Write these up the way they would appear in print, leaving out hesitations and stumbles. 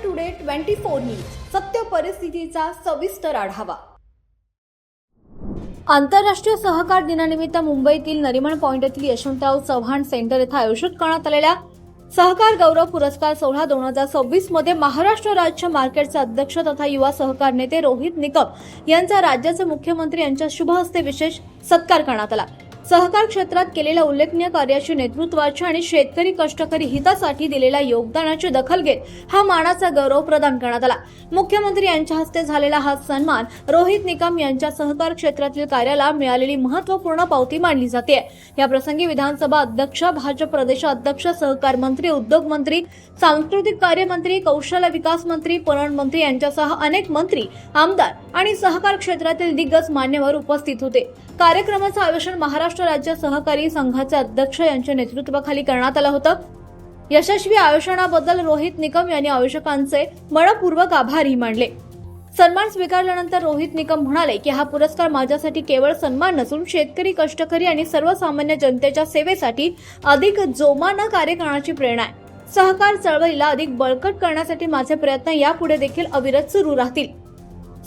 Today 24 news सत्य परिस्थितीचा सविस्तर आढावा। आंतरराष्ट्रीय सहकार दिनानिमित्त मुंबईतील नरिमन पॉइंट येथील यशवंतराव चव्हाण सेंटर येथे आयोजित करण्यात आलेल्या सहकार गौरव पुरस्कार सोहळा 2026 मध्ये महाराष्ट्र राज्य मार्केटचे अध्यक्ष तथा युवा सहकार नेते रोहित निकम यांचा राज्याचे मुख्यमंत्री यांच्या शुभ हस्ते विशेष सत्कार करण्यात आला। सहकार क्षेत्रात केलेल्या उल्लेखनीय कार्याची, नेतृत्वाची आणि शेतकरी कष्टकरी हितासाठी दिलेल्या योगदानाची दखल घेत हा मानाचा गौरव प्रदान करण्यात आला। मुख्यमंत्री यांच्या हस्ते झालेला हा सन्मान रोहित निकम यांच्या सहकार क्षेत्रातील कार्याला मिळालेली महत्त्वपूर्ण पावती मानली जाते। या प्रसंगी विधानसभा अध्यक्ष, भाजप प्रदेश अध्यक्ष, सहकार मंत्री, उद्योग मंत्री, सांस्कृतिक कार्य मंत्री, कौशल्य विकास मंत्री, पणन मंत्री यांच्यासह अनेक मंत्री, आमदार आणि सहकार क्षेत्रातील दिग्गज मान्यवर उपस्थित होते। कार्यक्रमाचं आयोजन महाराष्ट्र राज्य सहकारी संघाचे अध्यक्ष यांच्या नेतृत्वाखाली करण्यात आलं होतं। यशस्वी आयोजनाबद्दल रोहित निकम यांनी आयोजकांचे मनपूर्वक आभारही मानले। सन्मान स्वीकारल्यानंतर रोहित निकम म्हणाले की हा पुरस्कार माझ्यासाठी केवळ सन्मान नसून शेतकरी, कष्टकरी आणि सर्वसामान्य जनतेच्या सेवेसाठी अधिक जोमानं कार्य करण्याची प्रेरणा आहे। सहकार चळवळीला अधिक बळकट करण्यासाठी माझे प्रयत्न यापुढे देखील अविरत सुरू राहतील।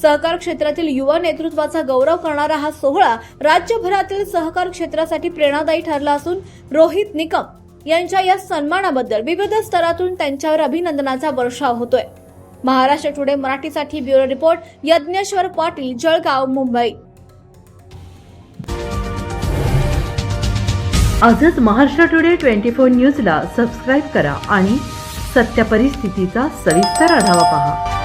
सहकार क्षेत्रातील युवा नेतृत्वाचा गौरव करणारा हा सोहळा राज्यभरातील सहकार क्षेत्रासाठी प्रेरणादायी ठरला असून रोहित निकम यांच्या या सन्मानाबद्दल विविध स्तरातून त्यांच्यावर अभिनंदनाचा वर्षाव होतोय। महाराष्ट्र टुडे मराठीसाठी ब्युरो रिपोर्ट यज्ञेश्वर पाटील, जळगाव, मुंबई। आजच महाराष्ट्र टुडे 24 न्यूजला सबस्क्राईब करा आणि सत्य परिस्थितीचा सविस्तर आढावा पहा।